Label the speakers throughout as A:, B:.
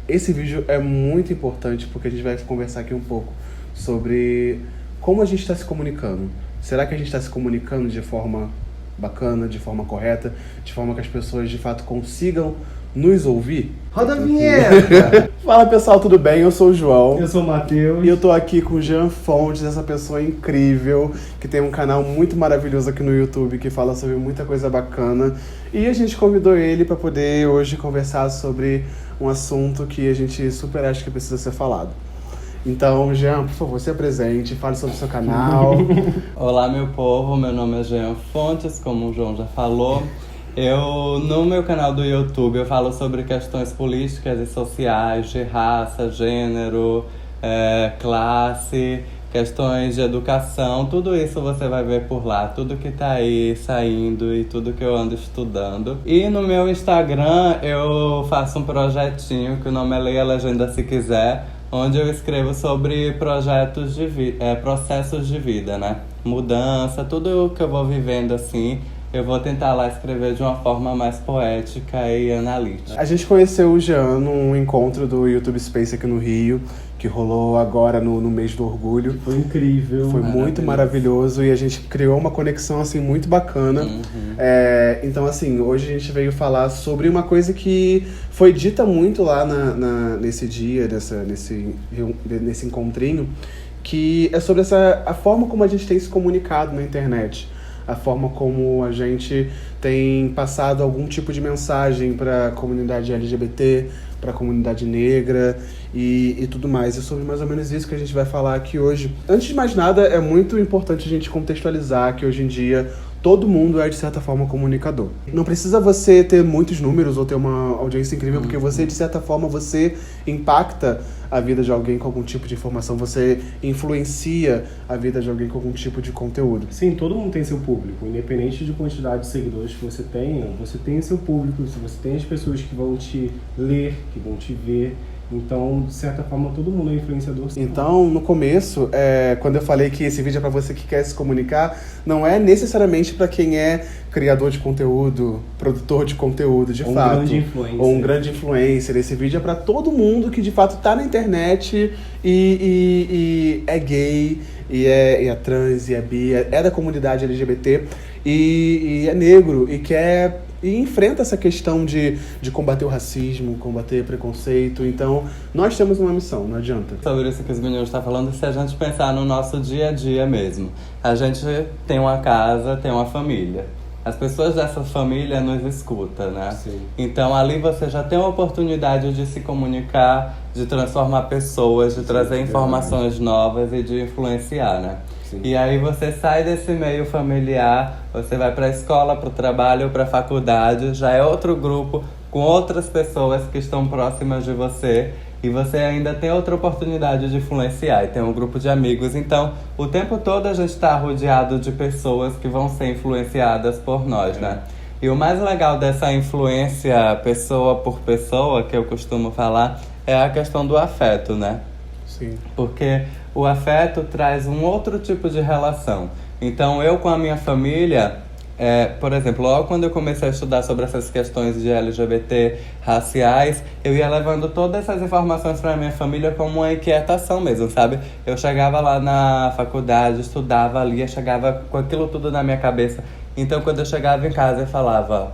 A: Esse vídeo é muito importante porque a gente vai conversar aqui um pouco sobre como a gente está se comunicando. Será que a gente está se comunicando de forma bacana, de forma correta, de forma que as pessoas de fato consigam nos ouvir?
B: Roda a vinheta!
A: Fala pessoal, tudo bem? Eu sou o João.
B: Eu sou o Matheus.
A: E eu tô aqui com o Jean Fontes, essa pessoa incrível, que tem um canal muito maravilhoso aqui no YouTube, que fala sobre muita coisa bacana. E a gente convidou ele para poder hoje conversar sobre um assunto que a gente super acha que precisa ser falado. Então, Jean, por favor, se apresente, fale sobre o seu canal.
C: Olá, meu povo, meu nome é Jean Fontes, como o João já falou. No meu canal do YouTube, eu falo sobre questões políticas e sociais, de raça, gênero, classe, questões de educação. Tudo isso você vai ver por lá, tudo que tá aí saindo e tudo que eu ando estudando. E no meu Instagram, eu faço um projetinho que o nome é Leia a Legenda Se Quiser, onde eu escrevo sobre processos de vida, né? Mudança, tudo que eu vou vivendo assim. Eu vou tentar lá escrever de uma forma mais poética e analítica.
A: A gente conheceu o Jean num encontro do YouTube Space aqui no Rio, que rolou agora no mês do orgulho.
B: Foi incrível.
A: Foi muito maravilhoso e a gente criou uma conexão assim muito bacana.
C: Uhum.
A: Então assim, hoje a gente veio falar sobre uma coisa que foi dita muito lá nesse dia, nesse encontrinho, que é sobre a forma como a gente tem se comunicado na internet. A forma como a gente tem passado algum tipo de mensagem para a comunidade LGBT, para a comunidade negra e tudo mais. É sobre mais ou menos isso que a gente vai falar aqui hoje. Antes de mais nada, é muito importante a gente contextualizar que hoje em dia todo mundo é, de certa forma, comunicador. Não precisa você ter muitos números ou ter uma audiência incrível, porque você, de certa forma, você impacta a vida de alguém com algum tipo de informação, você influencia a vida de alguém com algum tipo de conteúdo.
B: Sim, todo mundo tem seu público. Independente de quantidade de seguidores que você tem seu público, você tem as pessoas que vão te ler, que vão te ver. Então, de certa forma, todo mundo é influenciador.
A: Então, no começo, quando eu falei que esse vídeo é para você que quer se comunicar, não é necessariamente para quem é criador de conteúdo, produtor de conteúdo, de fato.
B: Um grande influencer.
A: Ou um grande influencer. Esse vídeo é para todo mundo que, de fato, tá na internet e é gay, e é trans, e é bi, é da comunidade LGBT, e é negro, e enfrenta essa questão de combater o racismo, combater preconceito. Então, nós temos uma missão, não adianta.
C: Sobre isso que os meninos estão falando, se a gente pensar no nosso dia a dia mesmo. A gente tem uma casa, tem uma família. As pessoas dessa família nos escutam, né?
B: Sim.
C: Então, ali você já tem a oportunidade de se comunicar, de transformar pessoas, de trazer informações novas e de influenciar, né?
B: Sim.
C: E aí você sai desse meio familiar, você vai para a escola, para o trabalho, para a faculdade, já é outro grupo com outras pessoas que estão próximas de você e você ainda tem outra oportunidade de influenciar e tem um grupo de amigos. Então, o tempo todo a gente está rodeado de pessoas que vão ser influenciadas por nós, né? E o mais legal dessa influência pessoa por pessoa, que eu costumo falar, é a questão do afeto, né?
A: Sim.
C: Porque o afeto traz um outro tipo de relação. Então, eu com a minha família, por exemplo, logo quando eu comecei a estudar sobre essas questões de LGBT raciais, eu ia levando todas essas informações para minha família como uma inquietação mesmo, sabe? Eu chegava lá na faculdade, estudava ali, eu chegava com aquilo tudo na minha cabeça. Então, quando eu chegava em casa, eu falava: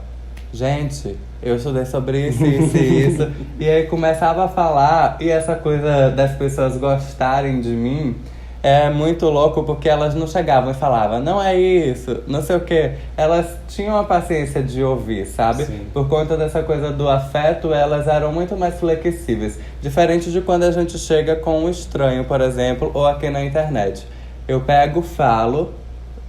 C: gente, eu estudei sobre isso, isso e isso. E aí começava a falar, e essa coisa das pessoas gostarem de mim é muito louco, porque elas não chegavam e falavam, não é isso, não sei o quê. Elas tinham a paciência de ouvir, sabe?
B: Sim.
C: Por conta dessa coisa do afeto, elas eram muito mais flexíveis. Diferente de quando a gente chega com um estranho, por exemplo, ou aqui na internet. Eu pego, falo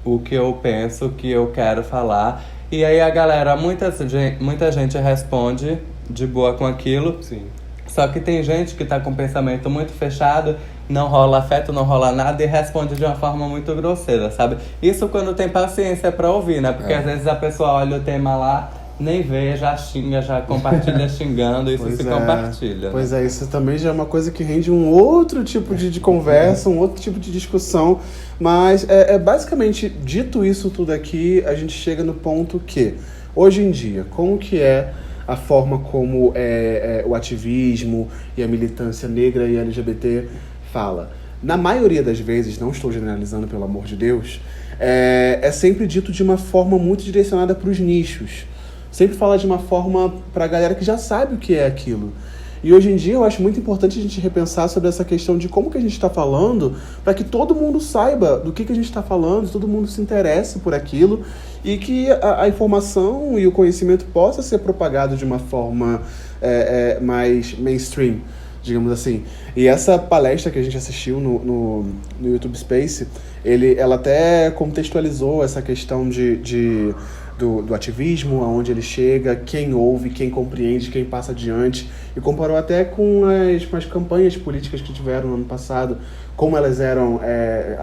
C: o que eu penso, o que eu quero falar. E aí a galera, muita gente responde de boa com aquilo.
B: Sim.
C: Só que tem gente que tá com o pensamento muito fechado, não rola afeto, não rola nada e responde de uma forma muito grosseira, sabe? Isso quando tem paciência pra ouvir, né? Porque às vezes a pessoa olha o tema lá, nem vê, já xinga, já compartilha xingando, isso
A: Pois
C: se
A: é.
C: compartilha.
A: Pois é, isso também já é uma coisa que rende um outro tipo de conversa, um outro tipo de discussão. Mas, basicamente, dito isso tudo aqui, a gente chega no ponto que, hoje em dia, como que é a forma como o ativismo e a militância negra e LGBT fala. Na maioria das vezes, não estou generalizando, pelo amor de Deus, é sempre dito de uma forma muito direcionada para os nichos. Sempre fala de uma forma para a galera que já sabe o que é aquilo. E hoje em dia eu acho muito importante a gente repensar sobre essa questão de como que a gente está falando, para que todo mundo saiba do que a gente está falando, todo mundo se interesse por aquilo e que a informação e o conhecimento possa ser propagado de uma forma mais mainstream, digamos assim. E essa palestra que a gente assistiu no YouTube Space, ela até contextualizou essa questão do ativismo, aonde ele chega, quem ouve, quem compreende, quem passa adiante, e comparou até com as campanhas políticas que tiveram no ano passado, como elas eram,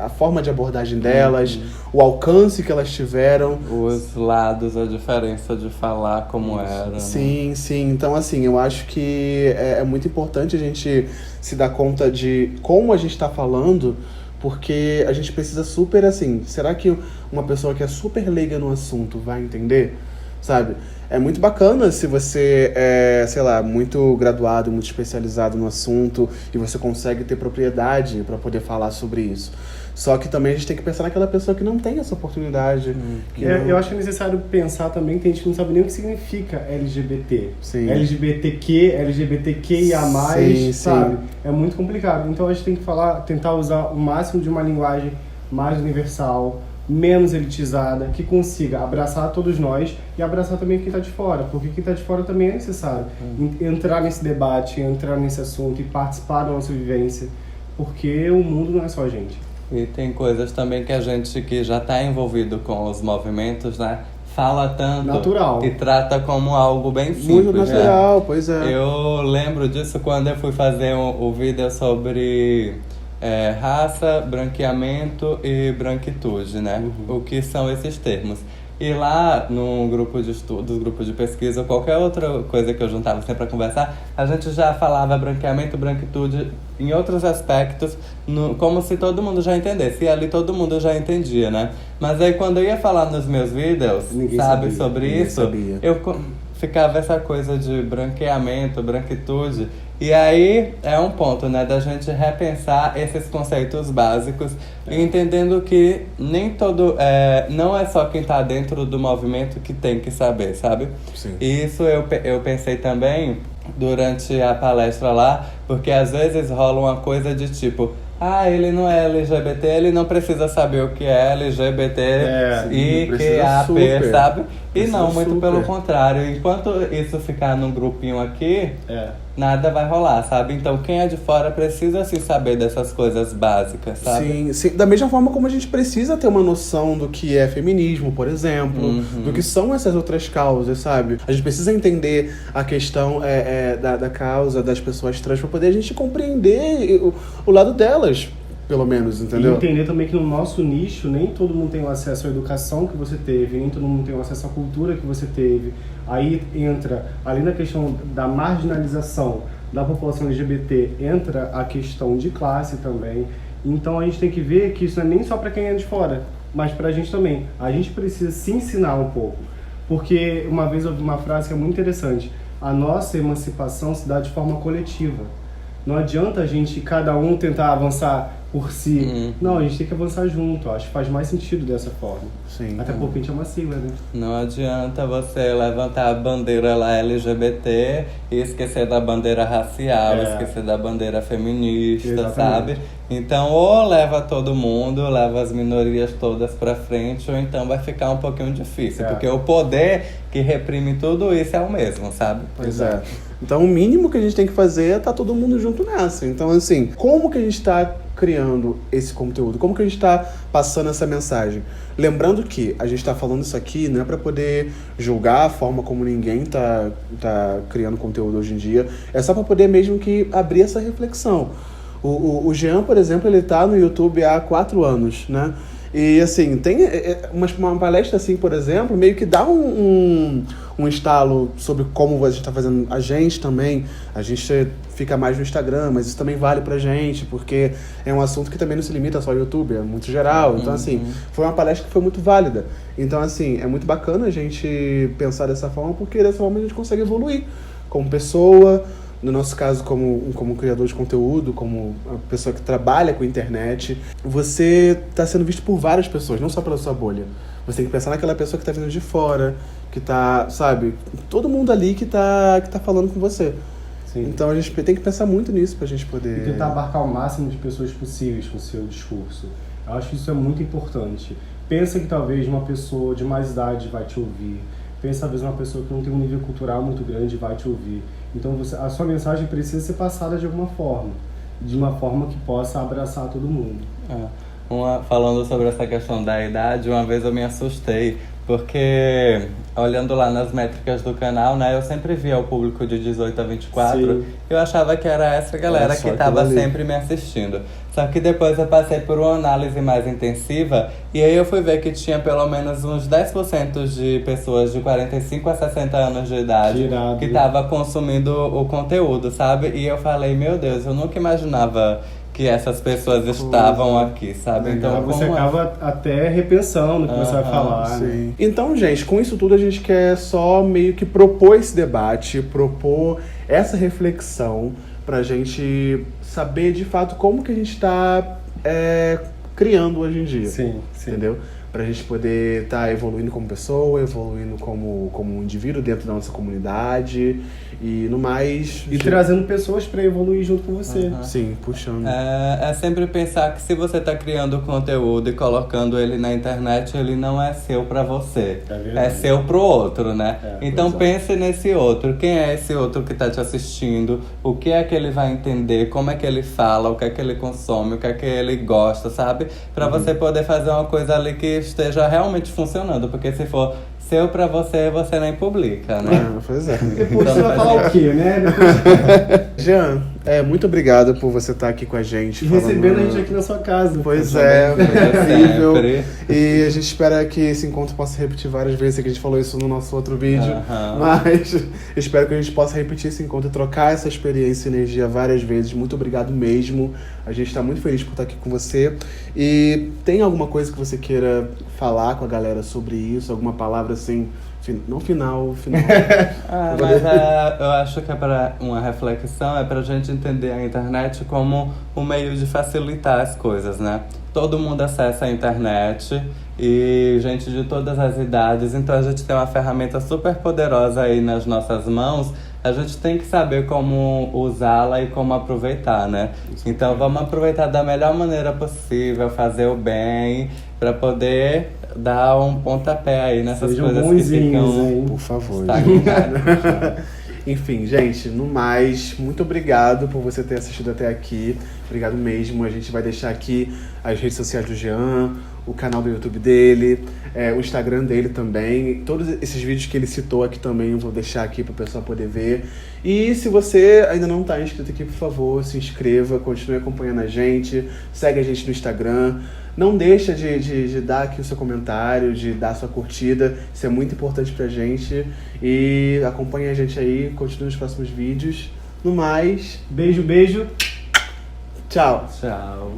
A: a forma de abordagem delas, o alcance que elas tiveram.
C: Os lados, a diferença de falar como era.
A: Sim, né? Sim. Então, assim, eu acho que é muito importante a gente se dar conta de como a gente está falando, porque a gente precisa super, assim, será que uma pessoa que é super leiga no assunto vai entender? Sabe? É muito bacana se você é, sei lá, muito graduado, muito especializado no assunto e você consegue ter propriedade para poder falar sobre isso. Só que também a gente tem que pensar naquela pessoa que não tem essa oportunidade.
B: Eu acho que é necessário pensar também que tem gente que não sabe nem o que significa LGBT.
A: Sim.
B: LGBTQ, LGBTQIA+,
A: sim,
B: sabe?
A: sim.
B: É muito complicado. Então a gente tem que tentar usar o máximo de uma linguagem mais universal, menos elitizada, que consiga abraçar todos nós e abraçar também quem está de fora, porque quem está de fora também é necessário entrar nesse debate, entrar nesse assunto e participar da nossa vivência, porque o mundo não é só a gente.
C: E tem coisas também que a gente que já está envolvido com os movimentos, né, fala tanto
B: natural.
C: E trata como algo bem simples.
A: Muito natural, né? Pois é.
C: Eu lembro disso quando eu fui fazer o vídeo sobre raça, branqueamento e branquitude, né? O que são esses termos. E lá no grupo de estudos, grupo de pesquisa, ou qualquer outra coisa que eu juntava sempre para conversar, a gente já falava branqueamento, branquitude em outros aspectos, como se todo mundo já entendesse. E ali todo mundo já entendia, né? Mas aí quando eu ia falar nos meus vídeos, sobre isso, eu ficava essa coisa de branqueamento, branquitude. E aí é um ponto, né, da gente repensar esses conceitos básicos, entendendo que nem todo, não é só quem está dentro do movimento que tem que saber, sabe?
A: Sim.
C: E isso eu pensei também durante a palestra lá, porque às vezes rola uma coisa de tipo, ele não é LGBT, ele não precisa saber o que é LGBT e QAP, sabe? E não, muito pelo contrário. Enquanto isso ficar num grupinho aqui, nada vai rolar, sabe? Então quem é de fora precisa sim saber dessas coisas básicas, sabe?
A: Sim. Da mesma forma como a gente precisa ter uma noção do que é feminismo, por exemplo, do que são essas outras causas, sabe? A gente precisa entender a questão da causa das pessoas trans para poder a gente compreender o lado delas, pelo menos, entendeu?
B: E entender também que no nosso nicho nem todo mundo tem o acesso à educação que você teve, nem todo mundo tem o acesso à cultura que você teve. Aí entra, além da questão da marginalização da população LGBT, entra a questão de classe também. Então a gente tem que ver que isso não é nem só para quem é de fora, mas para a gente também. A gente precisa se ensinar um pouco. Porque uma vez eu ouvi uma frase que é muito interessante: a nossa emancipação se dá de forma coletiva. Não adianta a gente, cada um, tentar avançar por si. Não, a gente tem que avançar junto. Acho que faz mais sentido dessa forma.
A: Sim.
B: Até porque a gente é uma sigla, né?
C: Não adianta você levantar a bandeira lá LGBT e esquecer da bandeira racial, esquecer da bandeira feminista, exatamente, sabe? Então, ou leva todo mundo, leva as minorias todas pra frente, ou então vai ficar um pouquinho difícil. Porque o poder que reprime tudo isso é o mesmo, sabe?
A: Pois é. Então, o mínimo que a gente tem que fazer é estar todo mundo junto nessa. Então, assim, como que a gente está criando esse conteúdo? Como que a gente está passando essa mensagem? Lembrando que a gente está falando isso aqui não é para poder julgar a forma como ninguém tá criando conteúdo hoje em dia. É só para poder mesmo que abrir essa reflexão. O Jean, por exemplo, ele tá no YouTube há 4 anos, né? E assim, tem uma palestra assim, por exemplo, meio que dá um estalo sobre como a gente tá fazendo a gente também. A gente fica mais no Instagram, mas isso também vale pra gente, porque é um assunto que também não se limita só ao YouTube, é muito geral. Então, assim, foi uma palestra que foi muito válida. Então, assim, é muito bacana a gente pensar dessa forma, porque dessa forma a gente consegue evoluir como pessoa, no nosso caso, como criador de conteúdo, como uma pessoa que trabalha com internet. Você está sendo visto por várias pessoas, não só pela sua bolha. Você tem que pensar naquela pessoa que está vindo de fora, que tá, sabe, todo mundo ali que tá falando com você.
B: Sim.
A: Então a gente tem que pensar muito nisso pra gente poder...
B: E tentar abarcar o máximo de pessoas possíveis com o seu discurso. Eu acho que isso é muito importante. Pensa que talvez uma pessoa de mais idade vai te ouvir. Pensa talvez uma pessoa que não tem um nível cultural muito grande vai te ouvir. Então a sua mensagem precisa ser passada de alguma forma. De uma forma que possa abraçar todo mundo.
C: Falando sobre essa questão da idade, uma vez eu me assustei, porque olhando lá nas métricas do canal, né, eu sempre via o público de 18 a 24,
B: Sim.
C: eu achava que era essa galera que estava sempre me assistindo. Só que depois eu passei por uma análise mais intensiva, e aí eu fui ver que tinha pelo menos uns 10% de pessoas de 45 a 60 anos de idade que estava consumindo o conteúdo, sabe? E eu falei, meu Deus, eu nunca imaginava que essas pessoas estavam aqui, sabe?
B: Então você acaba até repensando o que você vai falar.
A: Sim.
B: Né?
A: Então, gente, com isso tudo a gente quer só meio que propor esse debate, propor essa reflexão pra gente saber de fato como que a gente tá criando hoje em dia.
B: Sim.
A: Entendeu? Pra gente poder estar evoluindo como pessoa, evoluindo como um indivíduo dentro da nossa comunidade e no mais...
B: E trazendo pessoas pra evoluir junto com você.
A: Sim, puxando.
C: É sempre pensar que se você tá criando conteúdo e colocando ele na internet, ele não é seu pra você. É seu pro outro, né? Então pense nesse outro. Quem é esse outro que tá te assistindo? O que é que ele vai entender? Como é que ele fala? O que é que ele consome? O que é que ele gosta, sabe? Pra você poder fazer uma coisa ali que esteja realmente funcionando, porque se for seu pra você, você nem publica, né?
A: Pois é.
B: Depois você vai falar o quê, né?
A: Jean, muito obrigado por você estar aqui com a gente.
B: Recebendo a gente aqui na sua casa.
A: Pois é, foi incrível. E a gente espera que esse encontro possa repetir várias vezes, que a gente falou isso no nosso outro vídeo. Mas espero que a gente possa repetir esse encontro e trocar essa experiência e energia várias vezes. Muito obrigado mesmo. A gente está muito feliz por estar aqui com você. E tem alguma coisa que você queira falar com a galera sobre isso? Alguma palavra assim, não final.
C: Mas eu acho que é para uma reflexão, é pra gente entender a internet como um meio de facilitar as coisas, né? Todo mundo acessa a internet e gente de todas as idades, então a gente tem uma ferramenta super poderosa aí nas nossas mãos. A gente tem que saber como usá-la e como aproveitar, né? Então vamos aproveitar da melhor maneira possível, fazer o bem, para poder dar um pontapé aí nessas
B: Sejam
C: coisas
B: bonzinhos,
C: que ficam...
B: hein?
A: Por favor.
C: Gente.
A: Enfim, gente, no mais, muito obrigado por você ter assistido até aqui. Obrigado mesmo. A gente vai deixar aqui as redes sociais do Jean, o canal do YouTube dele, o Instagram dele também. Todos esses vídeos que ele citou aqui também eu vou deixar aqui para o pessoal poder ver. E se você ainda não está inscrito aqui, por favor, se inscreva, continue acompanhando a gente, segue a gente no Instagram. Não deixa de dar aqui o seu comentário, de dar a sua curtida. Isso é muito importante pra gente. E acompanhe a gente aí, continue nos próximos vídeos. No mais...
B: Beijo.
A: Tchau.
C: Tchau.